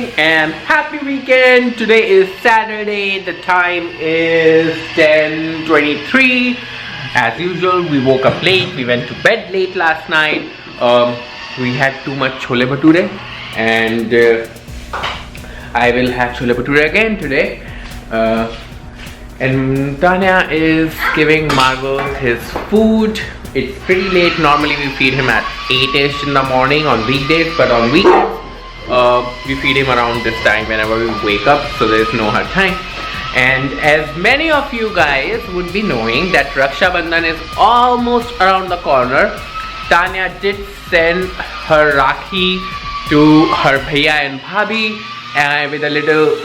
morning and happy weekend. Today is Saturday. The time is 10:23. As usual, we woke up late. We went to bed late last night. We had too much chole bhature, and I will have chole bhature again today. And Tanya is giving Marvel his food. It's pretty late. Normally we feed him at 8ish in the morning on weekdays, but on weekends we feed him around this time whenever we wake up, so there's no hard time. And as many of you guys would be knowing that Rakshabandhan is almost around the corner. Tanya did send her Rakhi to her bhaiya and bhabhi with a little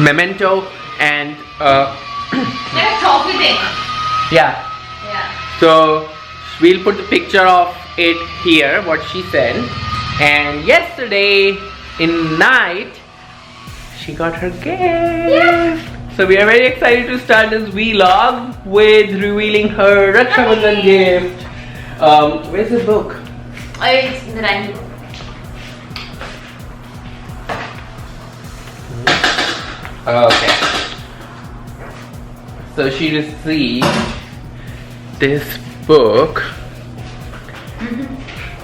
memento, and yeah. So we'll put the picture of it here, what she sent. And yesterday in night she got her gift. Yeah. So we are very excited to start this vlog with revealing her Rakshabandhan gift. Where's the book? It's in the dining room. Okay. So she received this book,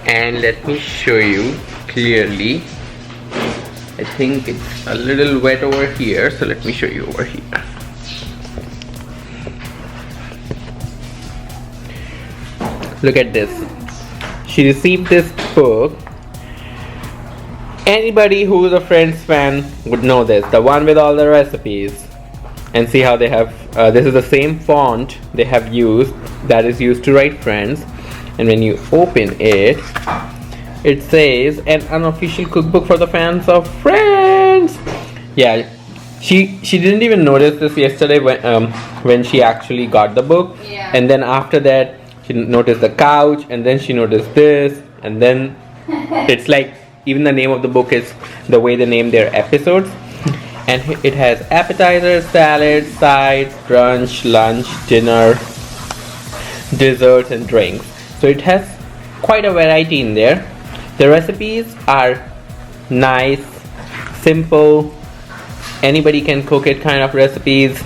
and let me show you clearly. I think it's a little wet over here, so let me show you over here. Look at this. She received this book. Anybody who is a Friends fan would know this, the one with all the recipes. And see how they have this is the same font they have used, that is used to write Friends. And when you open it, it says an unofficial cookbook for the fans of Friends. Yeah, she didn't even notice this yesterday when she actually got the book. Yeah. And then after that she noticed the couch, and then she noticed this, and then it's like even the name of the book is the way they name their episodes. And it has appetizers, salads, sides, brunch, lunch, dinner, desserts and drinks. So it has quite a variety in there. The recipes are nice, simple, anybody can cook it kind of recipes.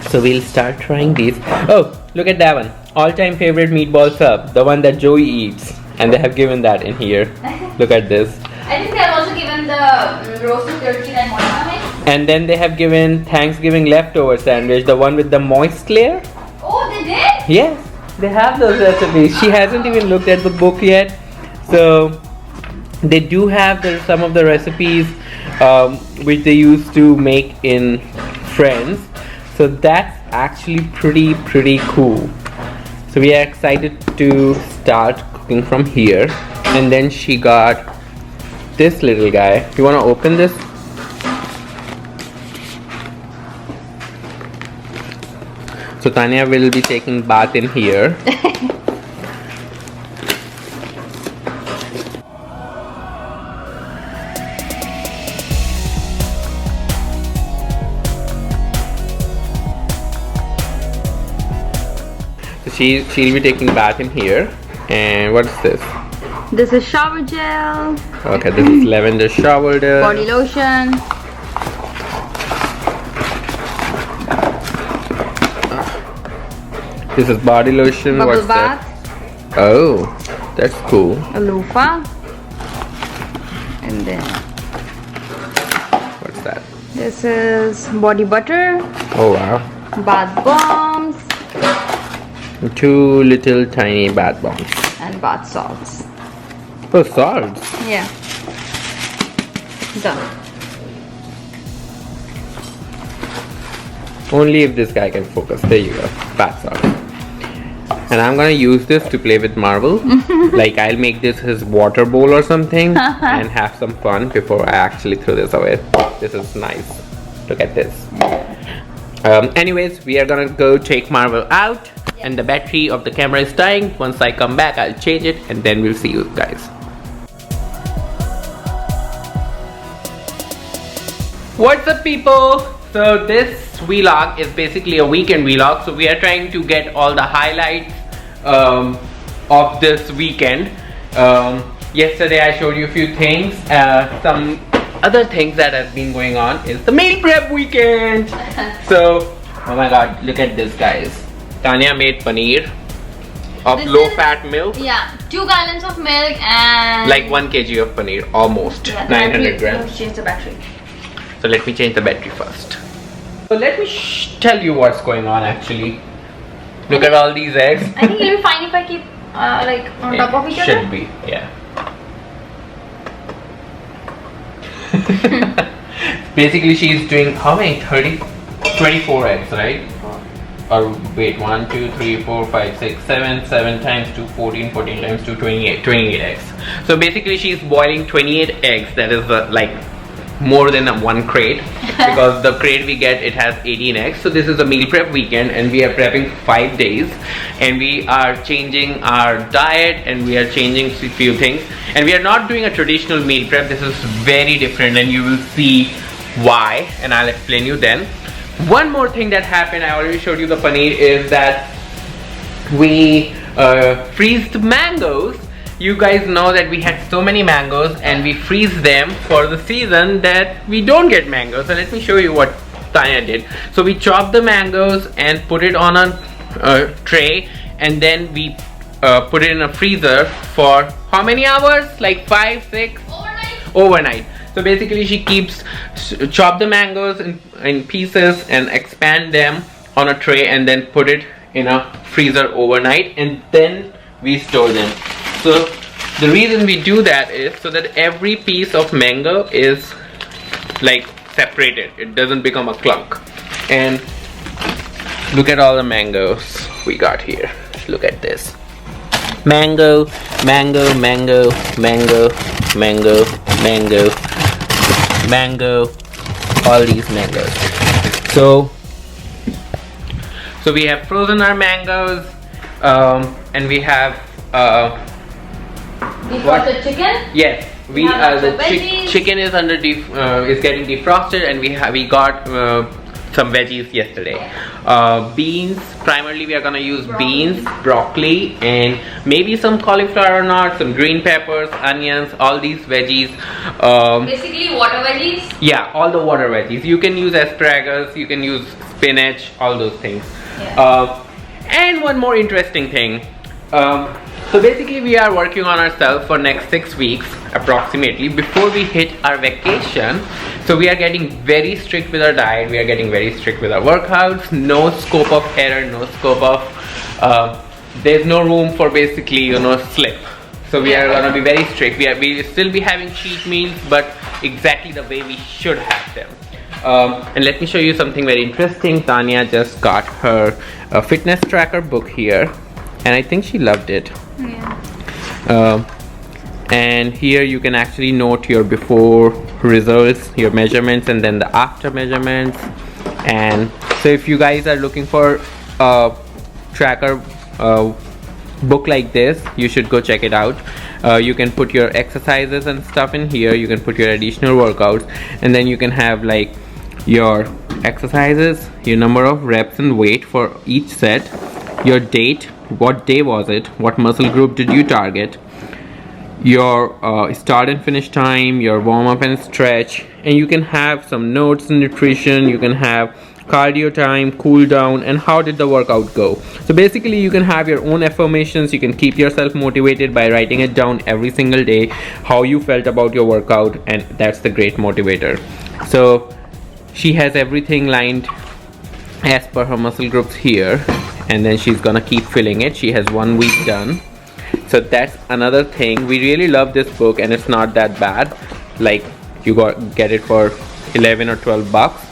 So we'll start trying these. Oh, look at that one. All-time favorite meatball sub, the one that Joey eats. And they have given that in here. Look at this. I think they have also given the roasted turkey and mozzarella. And then they have given Thanksgiving leftover sandwich, the one with the moist layer. Oh, they did? Yes, they have those recipes. She hasn't even looked at the book yet. So they do have some of the recipes which they used to make in Friends. So that's actually pretty cool. So we are excited to start cooking from here. And then she got this little guy. You want to open this? So Tanya will be taking bath in here. So she'll be taking bath in here. And what's this? This is shower gel. Okay, this is lavender shower gel. Body lotion. This is body lotion. Bubble What's bath. that? Oh, that's cool. A loofah. And then What's that? this is body butter. Oh wow. Bath bombs. 2 little tiny bath bombs. And bath salts. Oh, salts. Yeah. Done. Only if this guy can focus. There you go. Bath salts. And I'm gonna use this to play with Marvel. Like I'll make this his water bowl or something and have some fun before I actually throw this away. This is nice. Look at this. Anyways, we are gonna go take Marvel out. And the battery of the camera is dying. Once I come back, I'll change it and then we'll see you guys. What's up, people? So this vlog is basically a weekend vlog. So we are trying to get all the highlights of this weekend. Yesterday I showed you a few things, some other things that has been going on is the meal prep weekend. So, oh my god, look at this, guys. Tanya made paneer of This low is- fat milk. Yeah, 2 gallons of milk and Like 1 kg of paneer, almost. yeah, 900 battery. grams. Change the battery. So let me change the battery first. So let me tell you what's going on actually. Look at all these eggs. I think it'll be fine if I keep like on top of each other. Should be, yeah. Basically she's doing how many? 24 eggs, right? Or wait, 1, 2, 3, 4, 5, 6, 7, 7 times 2, 14, 14 times 2, 28 eggs. So basically she's boiling 28 eggs. That is like more than one crate, because the crate we get, it has 18 eggs. So this is a meal prep weekend and we are prepping 5 days, and we are changing our diet and we are changing a few things, and we are not doing a traditional meal prep. This is very different and you will see why, and I'll explain you then. One more thing that happened, I already showed you the paneer, is that we freezed mangoes. You guys know that we had so many mangoes and we freeze them for the season that we don't get mangoes. So let me show you what Tanya did. So we chopped the mangoes and put it on a tray, and then we put it in a freezer for how many hours? Like 5, 6? Overnight. So basically she keeps chop the mangoes in pieces and expand them on a tray and then put it in a freezer overnight, and then we store them. So the reason we do that is so that every piece of mango is like separated. It doesn't become a clunk. And look at all the mangoes we got here. Look at this. Mango, mango, mango, mango, mango, mango, mango, all these mangoes. So we have frozen our mangoes, and we have Defrosted chicken. yes, we have the lots of veggies. chicken is under is getting defrosted, and we got some veggies yesterday. Beans, primarily we are gonna use beans, broccoli, and maybe some cauliflower or not, some green peppers, onions, all these veggies. Basically water veggies. Yeah, all the water veggies. You can use asparagus, you can use spinach, all those things. Yeah. And one more interesting thing. So basically we are working on ourselves for next 6 weeks approximately before we hit our vacation. So we are getting very strict with our diet, we are getting very strict with our workouts, no scope of error, no scope of there's no room for basically, you know, slip. So we are gonna be very strict. We will still be having cheat meals, but exactly the way we should have them. And let me show you something very interesting. Tanya just got her fitness tracker book here, and I think she loved it. Yeah. And here you can actually note your before results, your measurements, and then the after measurements. And so if you guys are looking for a tracker book like this, you should go check it out. You can put your exercises and stuff in here, you can put your additional workouts, and then you can have like your exercises, your number of reps and weight for each set, your date, what day was it, what muscle group did you target, your start and finish time, your warm up and stretch, and you can have some notes in nutrition, you can have cardio time, cool down, and how did the workout go. So basically you can have your own affirmations, you can keep yourself motivated by writing it down every single day, how you felt about your workout, and that's the great motivator. So she has everything lined as per her muscle groups here, and then she's gonna keep filling it. She has 1 week done. So that's another thing. We really love this book, and it's not that bad. Like you get it for 11 or 12 bucks.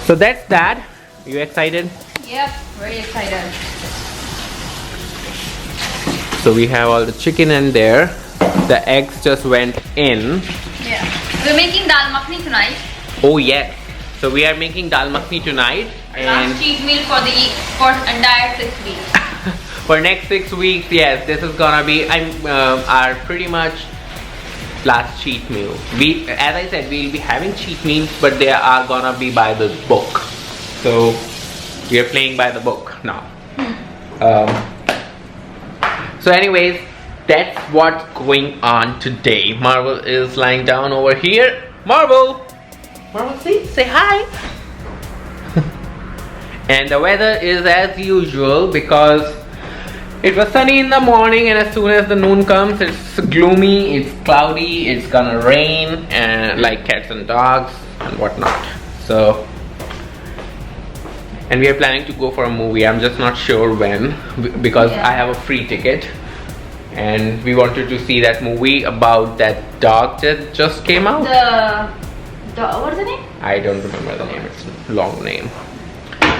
So that's that. You excited? Yep, very excited. So we have all the chicken in there. The eggs just went in. Yeah. We're making dal makhni tonight. Oh yes. So we are making dal makhni tonight, and Last cheat meal for the entire 6 weeks. for next 6 weeks, yes, this is gonna be our pretty much last cheat meal. We, as I said, we'll be having cheat meals, but they are gonna be by the book. So we are playing by the book now. So anyways, that's what's going on today. Marvel is lying down over here. Marble! Marble, say hi! And the weather is as usual because it was sunny in the morning, and as soon as the noon comes, it's gloomy, it's cloudy, it's gonna rain, and like cats and dogs and whatnot. So, and we are planning to go for a movie. I'm just not sure when, because I have a free ticket, and we wanted to see that movie about that dog that just came out. What's the name? I don't remember the name. It's a long name.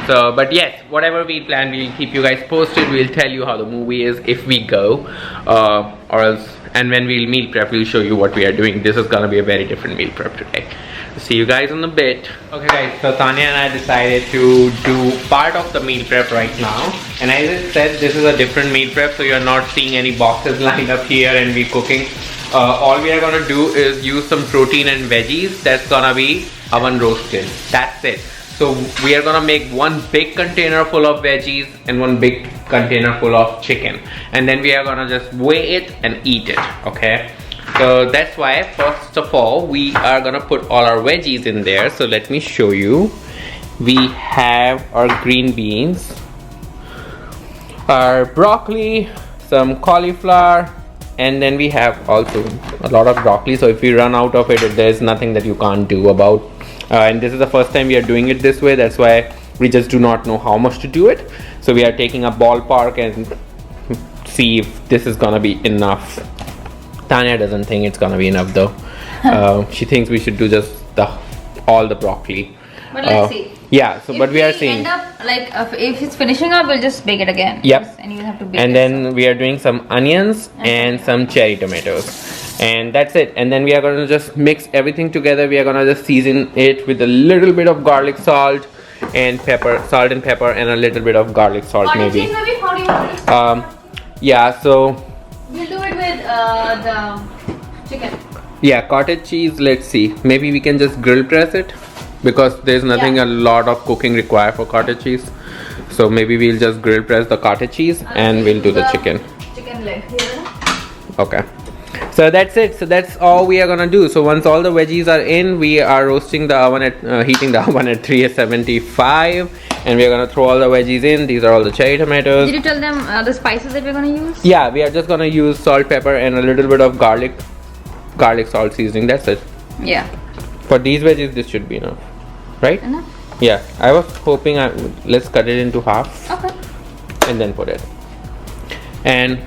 So, but yes, whatever we plan, we'll keep you guys posted. We'll tell you how the movie is if we go, or else. And when we'll meal prep, we'll show you what we are doing. This is gonna be a very different meal prep today. See you guys in a bit. Okay guys, so Tanya and I decided to do part of the meal prep right now. And as I said, this is a different meal prep, so you're not seeing any boxes lined up here and we cooking. All we are gonna do is use some protein and veggies. That's gonna be oven roasted. That's it. So we are gonna make one big container full of veggies and one big container full of chicken, and then we are gonna just weigh it and eat it. Okay, so that's why first of all we are gonna put all our veggies in there. So let me show you. We have our green beans, our broccoli, some cauliflower, and then we have also a lot of broccoli. So if we run out of it, there's nothing that you can't do about. And this is the first time we are doing it this way. That's why we just do not know how much to do it. So we are taking a ballpark and see if this is gonna be enough. Tanya doesn't think it's gonna be enough though. She thinks we should do just all the broccoli. But let's see. Yeah, so If but we are we seeing. end up like if it's finishing up, we'll just bake it again. Yep. And you'll have to bake And it. then we are doing some onions and some cherry tomatoes. And that's it. And then we are going to just mix everything together. We are going to just season it with a little bit of garlic salt and pepper, salt and pepper, and a little bit of garlic salt Cottage maybe. cheese maybe? How do you want it? Yeah, so We'll do it with the chicken. yeah, cottage cheese. Let's see. Maybe we can just grill press it because there's nothing a lot of cooking required for cottage cheese. So maybe we'll just grill press the cottage cheese and we'll do the chicken. Chicken leg. Here. Okay. So that's it. So that's all we are gonna do. So once all the veggies are in, we are roasting the oven at heating the oven at 375, and we are gonna throw all the veggies in. These are all the cherry tomatoes. Did you tell them the spices that we're gonna use? Yeah, we are just gonna use salt, pepper, and a little bit of garlic salt seasoning. That's it. Yeah. For these veggies, this should be enough, right? Enough? Yeah. I was hoping let's cut it into half. Okay. And then put it. And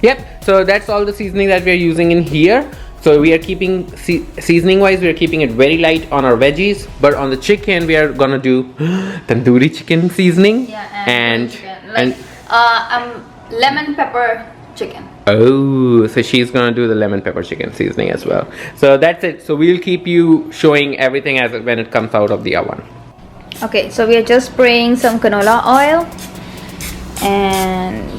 yep. So that's all the seasoning that we are using in here. So we are keeping seasoning wise, we are keeping it very light on our veggies, but on the chicken we are gonna do tandoori chicken seasoning. Yeah, and chicken. Lemon pepper chicken. Oh, so she's gonna do the lemon pepper chicken seasoning as well. So that's it. So we'll keep you showing everything as when it comes out of the oven. Okay, so we are just spraying some canola oil, and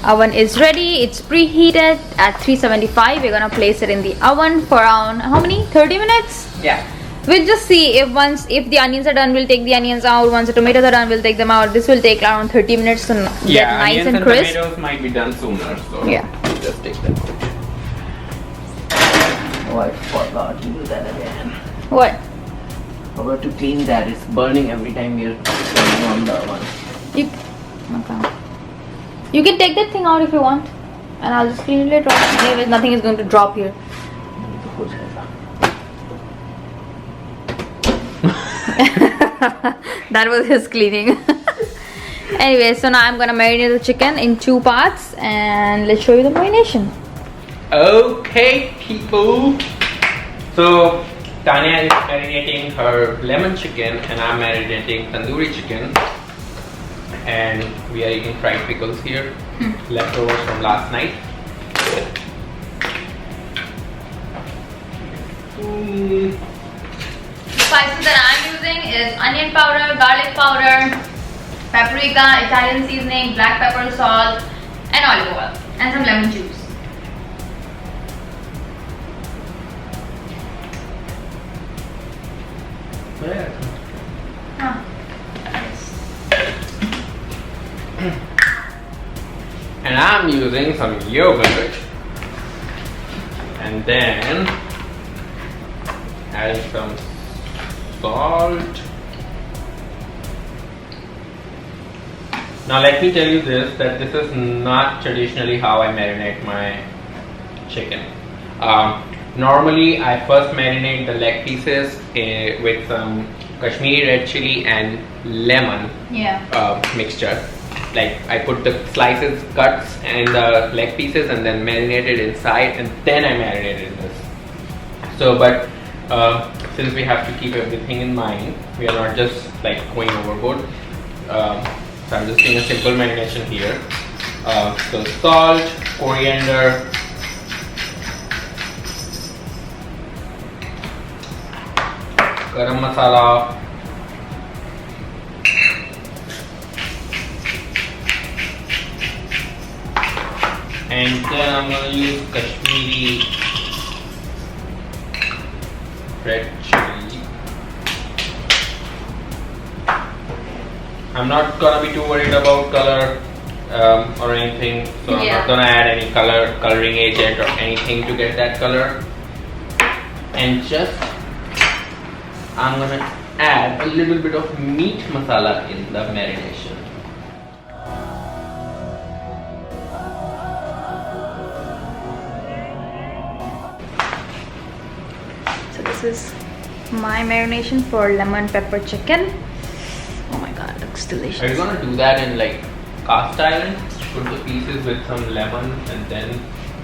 oven is ready. It's preheated at 375. We're gonna place it in the oven for around how many? 30 minutes? Yeah. We'll just see if the onions are done, we'll take the onions out. Once the tomatoes are done, we'll take them out. This will take around 30 minutes to get nice and crisp. Tomatoes might be done sooner, so yeah. We'll just take them out. Oh, I forgot to do that again. What? Forgot to clean that. It's burning every time you're turning on the oven. Okay. You can take that thing out if you want, and I'll just clean it later on. Anyways, nothing is going to drop here. That was his cleaning. Anyway, so now I'm gonna marinate the chicken in 2 parts, and let's show you the marination. Okay, people. So Tanya is marinating her lemon chicken, and I'm marinating tandoori chicken. And we are eating fried pickles here, leftovers from last night. The spices that I'm using is onion powder, garlic powder, paprika, Italian seasoning, black pepper, salt, and olive oil, and some lemon juice. And I'm using some yogurt, and then adding some salt. Now let me tell you this, that this is not traditionally how I marinate my chicken. Normally I first marinate the leg pieces with some Kashmiri red chili and lemon mixture. Like I put the slices, cuts and the leg pieces and then marinate it inside, and then I marinated this. So but since we have to keep everything in mind, we are not just like going overboard. So I'm just doing a simple marination here. So salt, coriander, garam masala, and then I'm going to use Kashmiri red chili. I'm not gonna be too worried about color or anything, so I'm not gonna add any coloring agent or anything to get that color. And just I'm gonna add a little bit of meat masala in the marination. So this is my marination for lemon pepper chicken. Oh my god, looks delicious. Are you gonna do that in like cast iron? Put the pieces with some lemon and then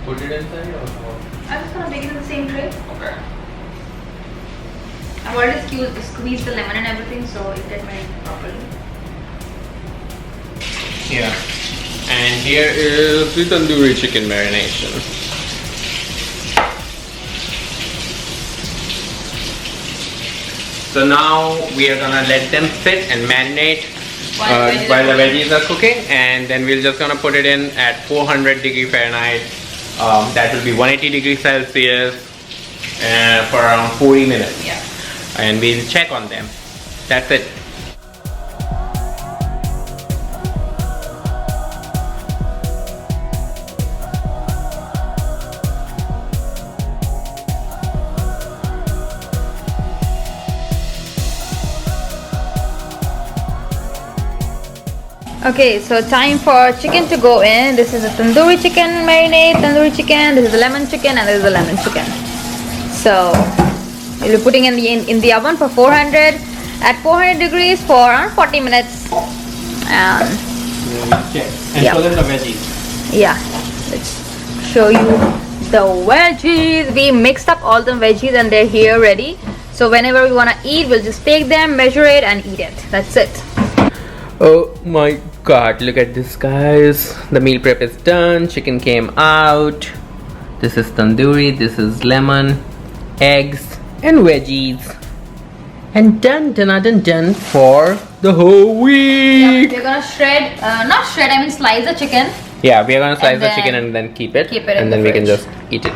put it inside, or what? I'm just gonna bake it in the same tray. Okay. I've already squeezed the lemon and everything, so it get marinated properly. Yeah. And here is the tandoori chicken marination. So now we are gonna let them sit and marinate while the veggies are cooking, and then we're just gonna put it in at 400 degree Fahrenheit. That will be 180 degrees Celsius for around 40 minutes. Yeah. And we'll check on them. That's it. Okay, so time for chicken to go in. This is a tandoori chicken marinade, tandoori chicken. This is the lemon chicken, and this is the lemon chicken. So we'll be putting in the oven for 400 at 400 degrees for around 40 minutes. And show them the veggies. Yeah, let's show you the veggies. We mixed up all the veggies and they're here ready. So whenever we want to eat, we'll just take them, measure it, and eat it. That's it. Oh my god, look at this, guys. The meal prep is done. Chicken came out. This is tandoori, this is lemon, eggs, and veggies. And done for the whole week. Yeah, we're gonna shred, not shred, I mean slice the chicken. Yeah, we're gonna slice the chicken and then keep it. In and the then we can fridge. just eat it.